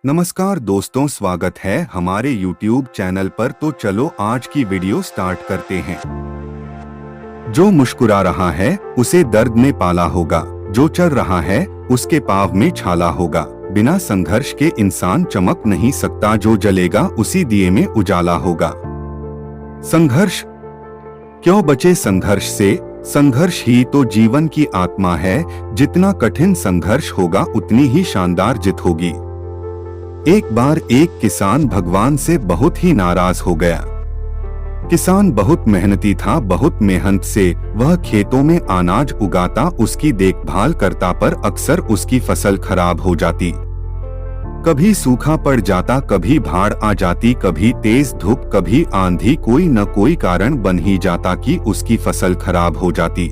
नमस्कार दोस्तों, स्वागत है हमारे YouTube चैनल पर। तो चलो आज की वीडियो स्टार्ट करते हैं। जो मुस्कुरा रहा है उसे दर्द ने पाला होगा, जो चल रहा है उसके पाँव में छाला होगा। बिना संघर्ष के इंसान चमक नहीं सकता, जो जलेगा उसी दिए में उजाला होगा। संघर्ष क्यों बचे संघर्ष से? संघर्ष ही तो जीवन की आत्मा है। जितना कठिन संघर्ष होगा उतनी ही शानदार जीत होगी। एक बार एक किसान भगवान से बहुत ही नाराज हो गया। किसान बहुत मेहनती था, बहुत मेहनत से वह खेतों में अनाज उगाता, उसकी देखभाल करता, पर अक्सर उसकी फसल खराब हो जाती। कभी सूखा पड़ जाता, कभी बाढ़ आ जाती, कभी तेज धूप, कभी आंधी, कोई न कोई कारण बन ही जाता कि उसकी फसल खराब हो जाती।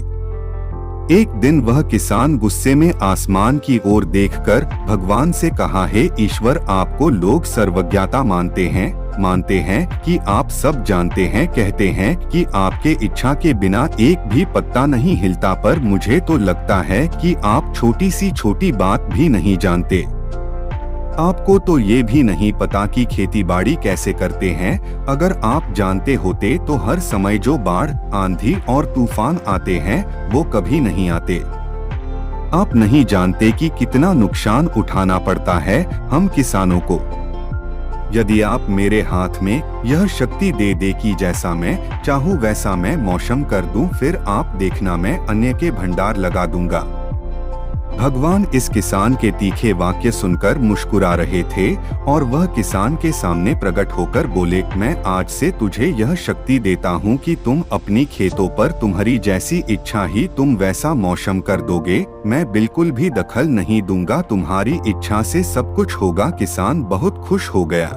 एक दिन वह किसान गुस्से में आसमान की ओर देखकर भगवान से कहा, हे ईश्वर, आपको लोग सर्वज्ञता मानते हैं कि आप सब जानते हैं, कहते हैं कि आपके इच्छा के बिना एक भी पत्ता नहीं हिलता, पर मुझे तो लगता है कि आप छोटी सी छोटी बात भी नहीं जानते। आपको तो ये भी नहीं पता कि खेती बाड़ी कैसे करते हैं। अगर आप जानते होते तो हर समय जो बाढ़, आंधी और तूफान आते हैं वो कभी नहीं आते। आप नहीं जानते कि कितना नुकसान उठाना पड़ता है हम किसानों को। यदि आप मेरे हाथ में यह शक्ति दे दे कि जैसा मैं चाहूँ वैसा मैं मौसम कर दूं, फिर आप देखना मैं अन्य के भंडार लगा दूंगा। भगवान इस किसान के तीखे वाक्य सुनकर मुस्कुरा रहे थे और वह किसान के सामने प्रकट होकर बोले, मैं आज से तुझे यह शक्ति देता हूँ कि तुम अपनी खेतों पर तुम्हारी जैसी इच्छा ही तुम वैसा मौसम कर दोगे। मैं बिल्कुल भी दखल नहीं दूंगा, तुम्हारी इच्छा से सब कुछ होगा। किसान बहुत खुश हो गया।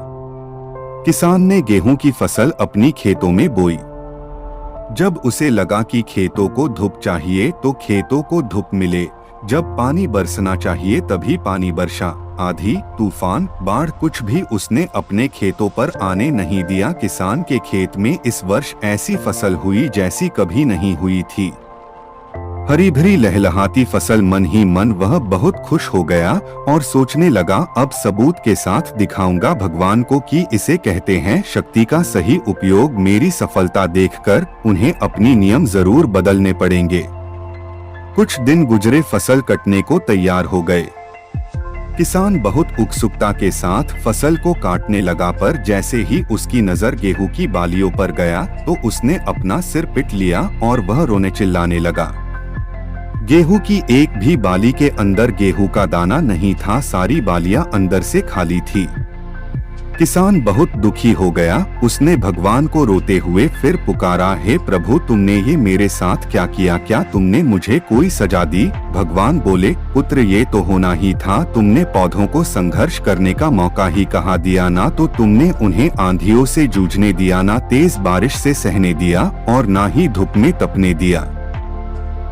किसान ने गेहूं की फसल अपनी खेतों में बोई। जब उसे लगा कि खेतों को धूप चाहिए तो खेतों को धूप मिले, जब पानी बरसना चाहिए तभी पानी बरसा। आंधी, तूफान, बाढ़ कुछ भी उसने अपने खेतों पर आने नहीं दिया। किसान के खेत में इस वर्ष ऐसी फसल हुई जैसी कभी नहीं हुई थी। हरी भरी लहलहाती फसल। मन ही मन वह बहुत खुश हो गया और सोचने लगा, अब सबूत के साथ दिखाऊंगा भगवान को कि इसे कहते हैं शक्ति का सही उपयोग। मेरी सफलता देखकर उन्हें अपनी नियम जरूर बदलने पड़ेंगे। कुछ दिन गुजरे, फसल कटने को तैयार हो गए। किसान बहुत उत्सुकता के साथ फसल को काटने लगा, पर जैसे ही उसकी नजर गेहूं की बालियों पर गया तो उसने अपना सिर पीट लिया और वह रोने चिल्लाने लगा। गेहूं की एक भी बाली के अंदर गेहूं का दाना नहीं था, सारी बालियां अंदर से खाली थी। किसान बहुत दुखी हो गया। उसने भगवान को रोते हुए फिर पुकारा, हे प्रभु, तुमने ये मेरे साथ क्या किया? क्या तुमने मुझे कोई सजा दी? भगवान बोले, पुत्र, ये तो होना ही था। तुमने पौधों को संघर्ष करने का मौका ही कहाँ दिया? ना तो तुमने उन्हें आंधियों से जूझने दिया, ना तेज बारिश से सहने दिया और ना ही धूप में तपने दिया।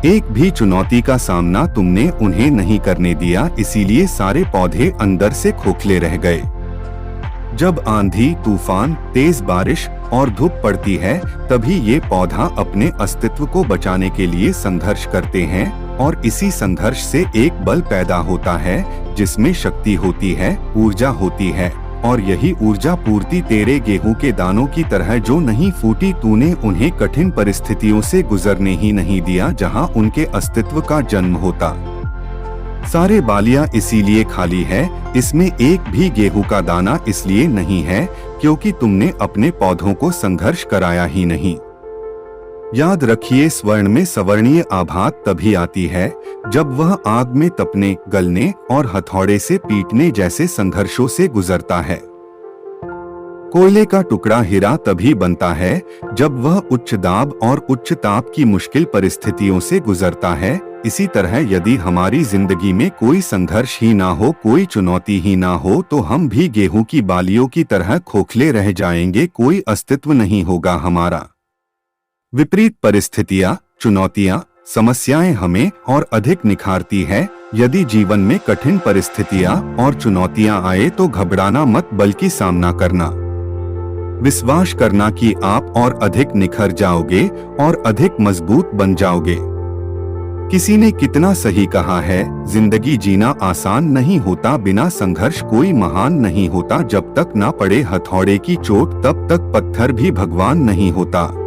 एक भी चुनौती का सामना तुमने उन्हें नहीं करने दिया, इसीलिए सारे पौधे अंदर से खोखले रह गए। जब आंधी, तूफान, तेज बारिश और धूप पड़ती है तभी ये पौधा अपने अस्तित्व को बचाने के लिए संघर्ष करते हैं, और इसी संघर्ष से एक बल पैदा होता है जिसमें शक्ति होती है, ऊर्जा होती है। और यही ऊर्जा पूर्ति तेरे गेहूं के दानों की तरह जो नहीं फूटी। तूने उन्हें कठिन परिस्थितियों से गुजरने ही नहीं दिया जहां उनके अस्तित्व का जन्म होता। सारे बालियां इसीलिए खाली है, इसमें एक भी गेहूं का दाना इसलिए नहीं है क्योंकि तुमने अपने पौधों को संघर्ष कराया ही नहीं। याद रखिए, स्वर्ण में सवर्णीय आभात तभी आती है जब वह आग में तपने, गलने और हथौड़े से पीटने जैसे संघर्षों से गुजरता है। कोयले का टुकड़ा हीरा तभी बनता है जब वह उच्च दाब और उच्च ताप की मुश्किल परिस्थितियों से गुजरता है। इसी तरह यदि हमारी जिंदगी में कोई संघर्ष ही ना हो, कोई चुनौती ही ना हो, तो हम भी गेहूं की बालियों की तरह खोखले रह जाएंगे, कोई अस्तित्व नहीं होगा हमारा। विपरीत परिस्थितियां, चुनौतियां, समस्याएं हमें और अधिक निखारती है। यदि जीवन में कठिन परिस्थितियां और चुनौतियां आए तो घबराना मत, बल्कि सामना करना। विश्वास करना कि आप और अधिक निखर जाओगे और अधिक मजबूत बन जाओगे। किसी ने कितना सही कहा है, जिंदगी जीना आसान नहीं होता, बिना संघर्ष कोई महान नहीं होता, जब तक ना पड़े हथौड़े की चोट तब तक पत्थर भी भगवान नहीं होता।